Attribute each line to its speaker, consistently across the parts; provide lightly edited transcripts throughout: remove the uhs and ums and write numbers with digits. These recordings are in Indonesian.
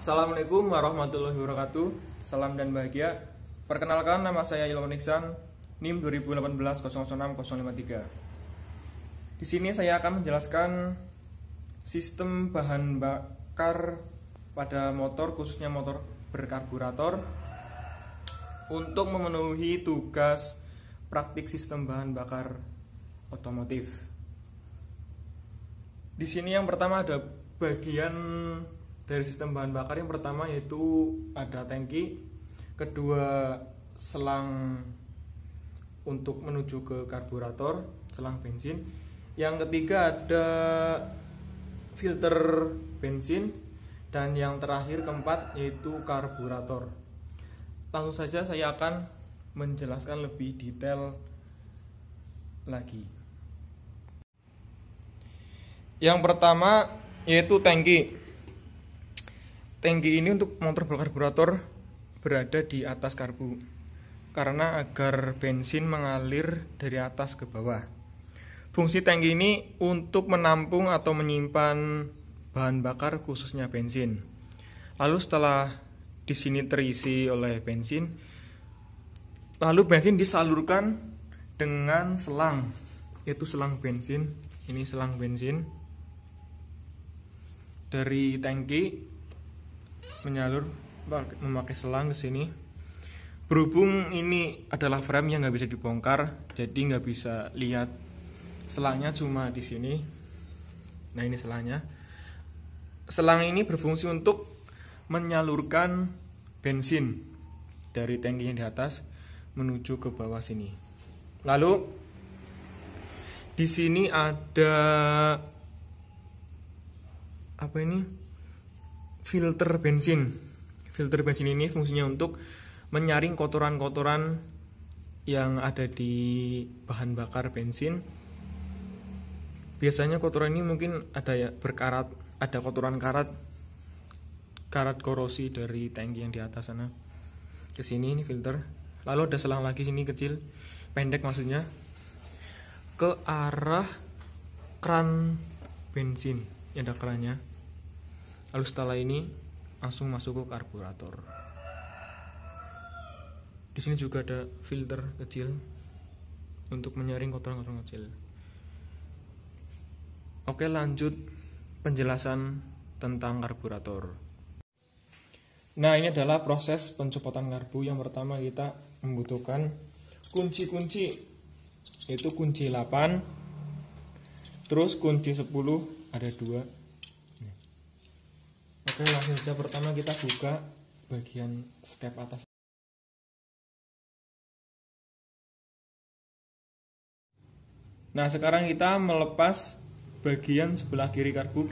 Speaker 1: Assalamualaikum warahmatullahi wabarakatuh. Salam dan bahagia. Perkenalkan, nama saya Ilham Iksan, NIM 2018 006 053. Di sini saya akan menjelaskan sistem bahan bakar pada motor, khususnya motor berkarburator, untuk memenuhi tugas praktik sistem bahan bakar otomotif. Di sini yang pertama ada bagian dari sistem bahan bakar. Yang pertama yaitu ada tangki, kedua selang untuk menuju ke karburator, selang bensin. Yang ketiga ada filter bensin, dan yang terakhir keempat yaitu karburator. Langsung saja saya akan menjelaskan lebih detail lagi. Yang pertama yaitu tangki. Tangki ini untuk motor berkarburator berada di atas karbu, karena agar bensin mengalir dari atas ke bawah. Fungsi tangki ini untuk menampung atau menyimpan bahan bakar, khususnya bensin. Lalu setelah di sini terisi oleh bensin, lalu bensin disalurkan dengan selang, yaitu selang bensin. Ini selang bensin dari tangki menyalur memakai selang ke sini. Berhubung ini adalah frame yang nggak bisa dibongkar, jadi nggak bisa lihat selangnya, cuma di sini. Nah, ini selangnya. Selang ini berfungsi untuk menyalurkan bensin dari tangki yang di atas menuju ke bawah sini. Lalu di sini ada filter bensin. Filter bensin ini fungsinya untuk menyaring kotoran-kotoran yang ada di bahan bakar bensin. Biasanya kotoran ini mungkin ada ya berkarat, ada kotoran karat korosi dari tangki yang di atas sana ke sini. Ini filter. Lalu ada selang lagi sini kecil, pendek maksudnya, ke arah kran bensin. Ini ada kerannya. Lalu setelah ini langsung masuk ke karburator. Di sini juga ada filter kecil untuk menyaring kotoran-kotoran kecil. Oke, lanjut penjelasan tentang karburator. Nah, ini adalah proses pencopotan karbu. Yang pertama kita membutuhkan kunci-kunci, yaitu kunci 8, terus kunci 10, ada 2. Oke, langsung saja pertama kita buka bagian skep atas. Nah, sekarang kita melepas bagian sebelah kiri karbu.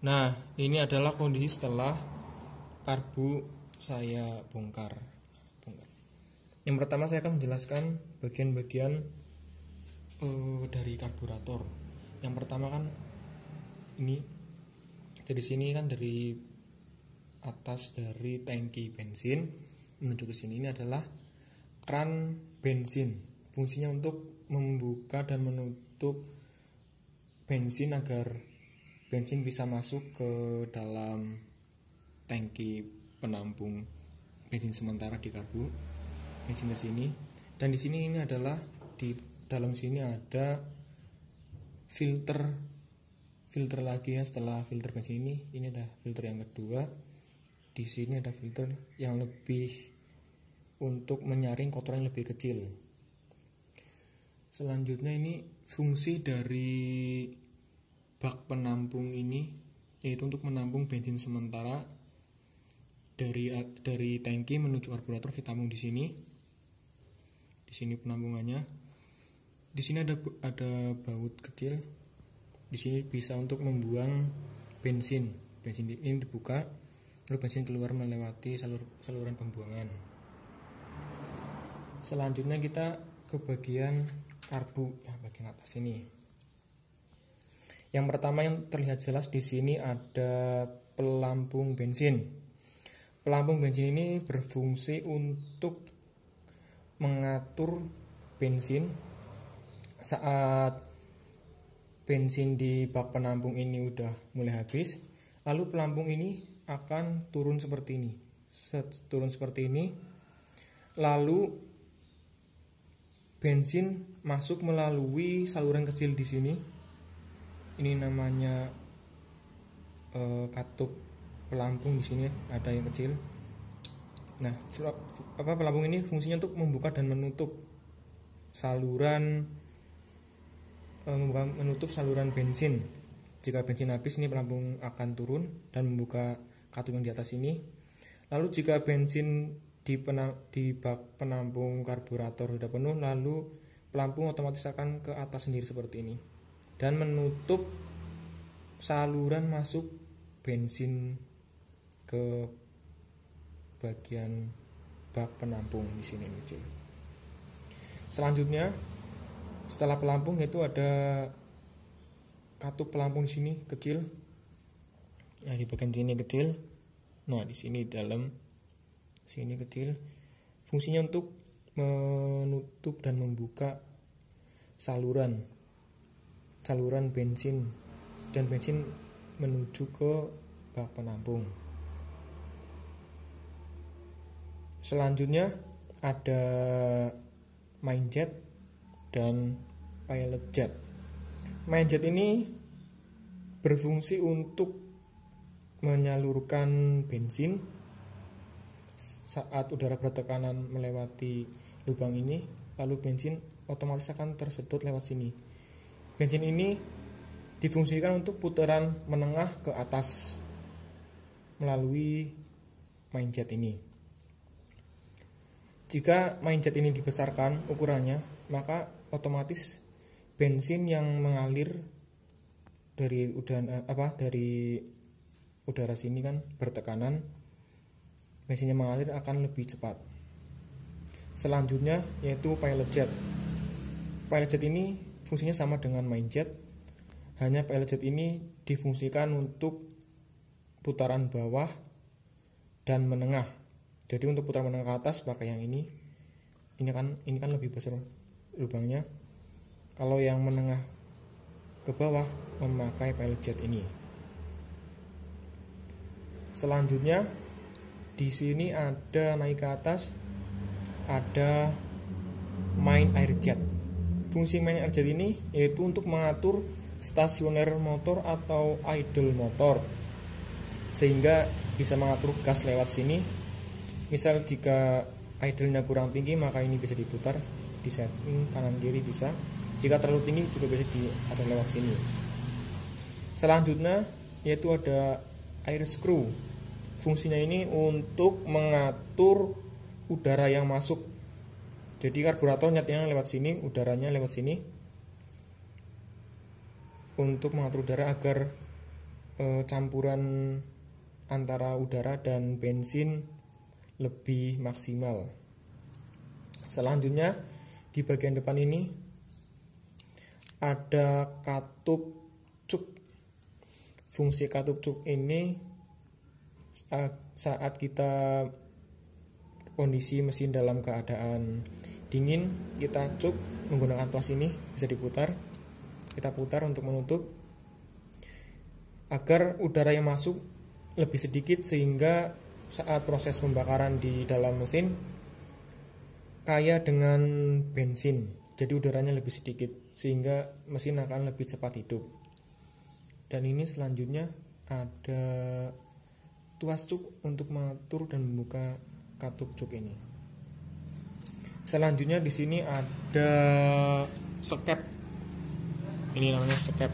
Speaker 1: Nah, ini adalah kondisi setelah karbu saya bongkar. Yang pertama saya akan menjelaskan bagian-bagian dari karburator. Yang pertama kan ini dari sini kan, dari atas dari tangki bensin menuju ke sini, ini adalah kran bensin. Fungsinya untuk membuka dan menutup bensin agar bensin bisa masuk ke dalam tangki penampung bensin sementara di karbu bensin ke sini. Dan di sini ini adalah di dalam sini ada filter lagi ya. Setelah filter bensin ini ada filter yang kedua. Di sini ada filter yang lebih untuk menyaring kotoran yang lebih kecil. Selanjutnya ini fungsi dari bak penampung ini, yaitu untuk menampung bensin sementara dari tangki menuju karburator. Ditampung di sini. Di sini penampungannya. Di sini ada baut kecil. Di sini bisa untuk membuang bensin. Bensin ini dibuka, lalu bensin keluar melewati saluran pembuangan. Selanjutnya kita ke bagian karbu, bagian atas ini. Yang pertama yang terlihat jelas di sini ada pelampung bensin. Pelampung bensin ini berfungsi untuk mengatur bensin saat bensin di bak penampung ini udah mulai habis. Lalu pelampung ini akan turun seperti ini. Turun seperti ini. Lalu bensin masuk melalui saluran kecil di sini. Ini namanya katup pelampung. Di sini ada yang kecil. Nah, pelampung ini fungsinya untuk membuka dan menutup saluran bensin. Jika bensin habis, ini pelampung akan turun dan membuka katup yang di atas ini. Lalu jika bensin di bak penampung karburator sudah penuh, lalu pelampung otomatis akan ke atas sendiri seperti ini dan menutup saluran masuk bensin ke bagian bak penampung di sini kecil. Selanjutnya setelah pelampung yaitu ada katup pelampung di sini kecil. Nah, di bagian sini kecil. Nah, di sini dalam sini kecil. Fungsinya untuk menutup dan membuka saluran bensin dan bensin menuju ke bak penampung. Selanjutnya ada main jet dan pilot jet. Main jet ini berfungsi untuk menyalurkan bensin saat udara bertekanan melewati lubang ini, lalu bensin otomatis akan tersedot lewat sini. Bensin ini difungsikan untuk putaran menengah ke atas melalui main jet ini. Jika main jet ini dibesarkan ukurannya, maka otomatis bensin yang mengalir dari udara sini kan bertekanan, bensinnya mengalir akan lebih cepat. Selanjutnya yaitu pilot jet. Pilot jet ini fungsinya sama dengan main jet, hanya pilot jet ini difungsikan untuk putaran bawah dan menengah. Jadi untuk putaran menengah ke atas pakai yang ini kan lebih besar lubangnya. Kalau yang menengah ke bawah memakai pilot jet ini. Selanjutnya di sini ada naik ke atas, ada main air jet. Fungsi main air jet ini yaitu untuk mengatur stasioner motor atau idle motor, sehingga bisa mengatur gas lewat sini. Misal jika idle-nya kurang tinggi, maka ini bisa diputar di setting kanan kiri bisa. Jika terlalu tinggi juga bisa diatur lewat sini. Selanjutnya yaitu ada air screw. Fungsinya ini untuk mengatur udara yang masuk. Jadi karburator nyatanya lewat sini, udaranya lewat sini, untuk mengatur udara agar campuran antara udara dan bensin lebih maksimal. Selanjutnya di bagian depan ini ada katup cuk. Fungsi katup cuk ini saat kita kondisi mesin dalam keadaan dingin, kita cuk menggunakan tuas ini, bisa diputar. Kita putar untuk menutup agar udara yang masuk lebih sedikit, sehingga saat proses pembakaran di dalam mesin kaya dengan bensin, jadi udaranya lebih sedikit sehingga mesin akan lebih cepat hidup. Dan ini selanjutnya ada tuas cuk untuk mengatur dan membuka katup cuk ini. Selanjutnya di sini ada skep. Ini namanya skep.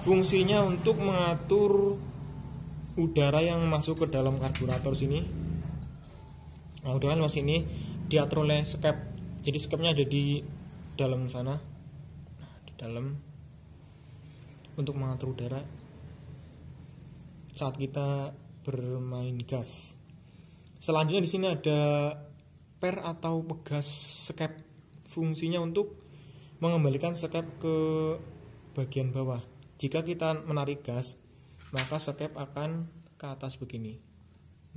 Speaker 1: Fungsinya untuk mengatur udara yang masuk ke dalam karburator sini. Nah, udara yang masuk sini diatur oleh skep. Jadi skepnya ada di dalam sana. Nah, di dalam untuk mengatur udara saat kita bermain gas. Selanjutnya di sini ada per atau pegas skep. Fungsinya untuk mengembalikan skep ke bagian bawah. Jika kita menarik gas, maka skep akan ke atas begini.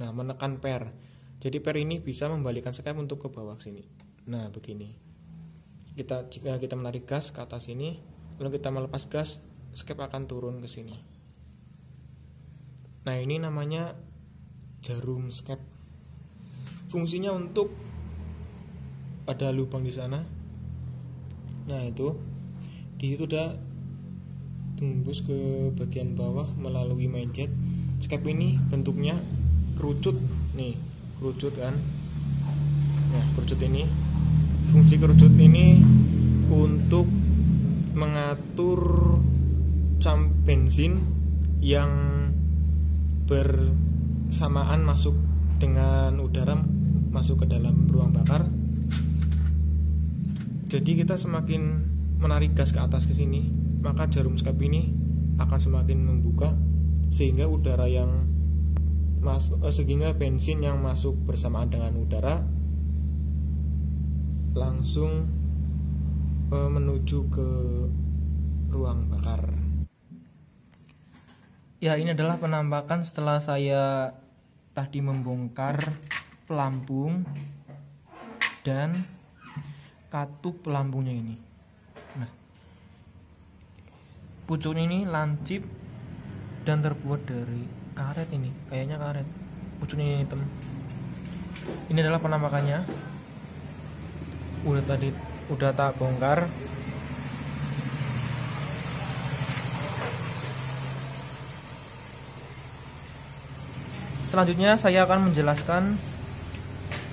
Speaker 1: Nah, menekan per. Jadi per ini bisa membalikan skep untuk ke bawah sini. Nah, begini. Jika kita menarik gas ke atas sini, lalu kita melepas gas, skep akan turun ke sini. Nah, ini namanya jarum skep. Fungsinya untuk ada lubang di sana. Nah, itu di situ udah tembus ke bagian bawah melalui main jet. Skep ini bentuknya kerucut nih, kerucut kan. Nah, kerucut ini, fungsi kerucut ini untuk mengatur bensin yang bersamaan masuk dengan udara masuk ke dalam ruang bakar. Jadi kita semakin menarik gas ke atas ke sini, maka jarum skep ini akan semakin membuka sehingga udara yang sehingga bensin yang masuk bersamaan dengan udara langsung menuju ke ruang bakar. Ya, ini adalah penampakan setelah saya tadi membongkar pelampung dan katup pelampungnya ini. Nah, pucuknya ini lancip dan terbuat dari karet ini, kayaknya karet. Pucuknya ini hitam. Ini adalah penampakannya. Udah tak bongkar. Selanjutnya saya akan menjelaskan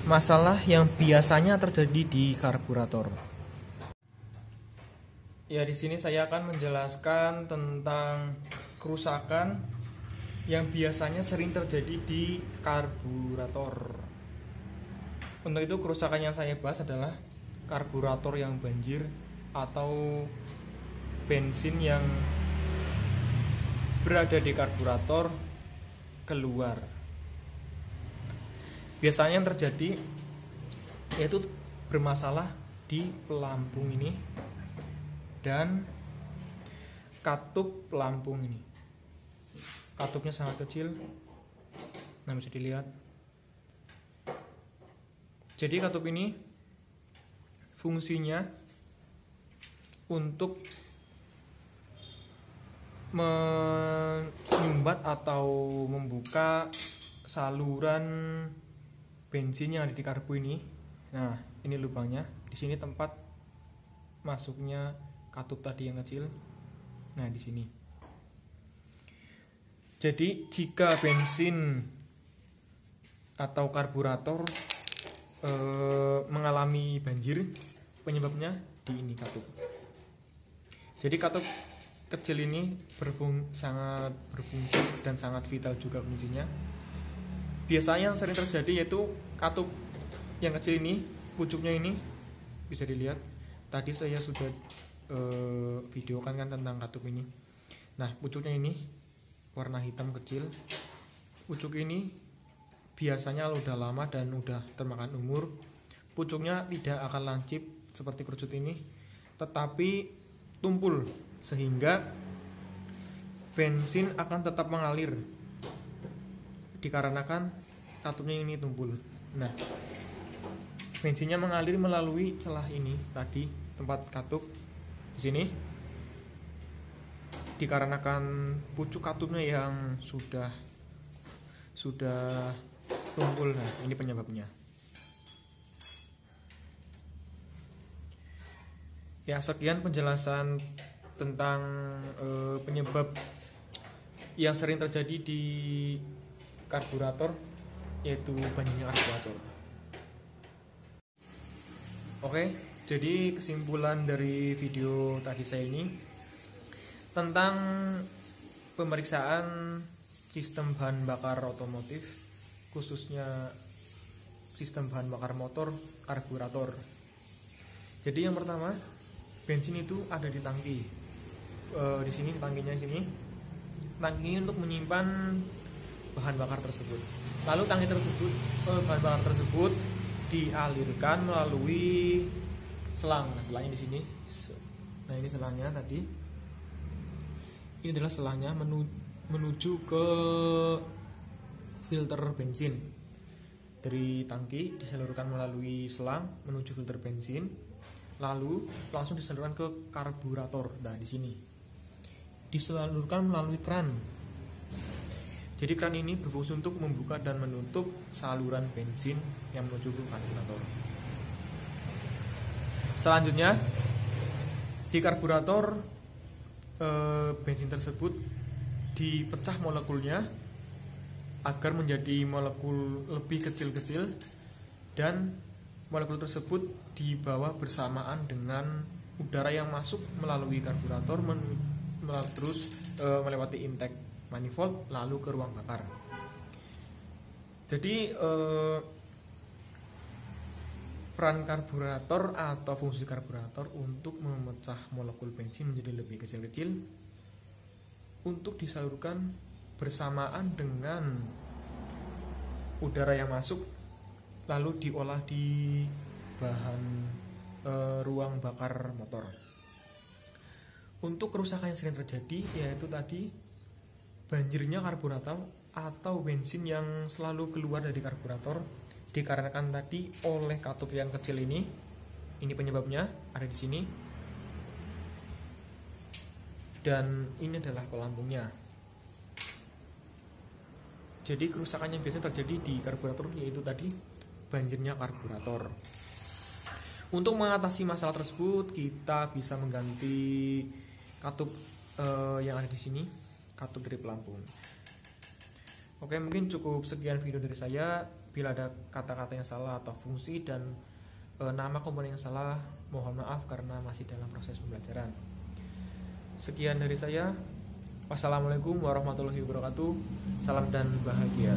Speaker 1: masalah yang biasanya terjadi di karburator. Ya, di sini saya akan menjelaskan tentang kerusakan yang biasanya sering terjadi di karburator. Untuk itu kerusakan yang saya bahas adalah karburator yang banjir atau bensin yang berada di karburator keluar. Biasanya yang terjadi yaitu bermasalah di pelampung ini dan katup pelampung ini. Katupnya sangat kecil, nah bisa dilihat. Jadi katup ini fungsinya untuk menyumbat atau membuka saluran bensin yang ada di karbu ini. Nah, ini lubangnya. Di sini tempat masuknya katup tadi yang kecil. Nah, di sini. Jadi, jika bensin atau karburator mengalami banjir, penyebabnya di ini katup. Jadi, katup kecil ini sangat berfungsi dan sangat vital juga fungsinya. Biasanya yang sering terjadi yaitu katup yang kecil ini, pucuknya ini bisa dilihat. Tadi saya sudah videokan kan tentang katup ini. Nah, pucuknya ini warna hitam kecil. Pucuk ini biasanya kalau udah lama dan udah termakan umur, pucuknya tidak akan lancip seperti kerucut ini, tetapi tumpul sehingga bensin akan tetap mengalir dikarenakan katupnya ini tumpul. Nah, bensinnya mengalir melalui celah ini tadi, tempat katup di sini. Dikarenakan pucuk katupnya yang sudah tumpul. Nah, ini penyebabnya. Ya, sekian penjelasan tentang penyebab yang sering terjadi di karburator, yaitu banjirnya karburator. Oke, jadi kesimpulan dari video tadi saya ini tentang pemeriksaan sistem bahan bakar otomotif, khususnya sistem bahan bakar motor karburator. Jadi yang pertama, bensin itu ada di tangki. Di sini tangkinya sini. Tangki ini untuk menyimpan bahan bakar tersebut. Lalu tangki tersebut, bahan bakar tersebut dialirkan melalui selang. Nah, selangnya di sini. Nah, ini selangnya tadi. Ini adalah selangnya menuju ke filter bensin. Dari tangki disalurkan melalui selang menuju filter bensin, lalu langsung disalurkan ke karburator. Nah, di sini disalurkan melalui keran. Jadi keran ini berfungsi untuk membuka dan menutup saluran bensin yang menuju ke karburator. Selanjutnya di karburator bensin tersebut dipecah molekulnya agar menjadi molekul lebih kecil-kecil, dan molekul tersebut dibawa bersamaan dengan udara yang masuk melalui karburator terus melewati intake manifold lalu ke ruang bakar. Jadi peran karburator atau fungsi karburator untuk memecah molekul bensin menjadi lebih kecil-kecil untuk disalurkan bersamaan dengan udara yang masuk lalu diolah di bahan ruang bakar motor. Untuk kerusakan yang sering terjadi yaitu tadi banjirnya karburator atau bensin yang selalu keluar dari karburator dikarenakan tadi oleh katup yang kecil ini. Ini penyebabnya ada di sini, dan ini adalah pelampungnya. Jadi kerusakan yang biasa terjadi di karburator yaitu tadi banjirnya karburator. Untuk mengatasi masalah tersebut kita bisa mengganti katup yang ada di sini, katup dari pelampung. Oke, mungkin cukup sekian video dari saya. Bila ada kata-kata yang salah atau fungsi dan nama komponen yang salah, mohon maaf karena masih dalam proses pembelajaran. Sekian dari saya. Wassalamualaikum warahmatullahi wabarakatuh. Salam dan bahagia.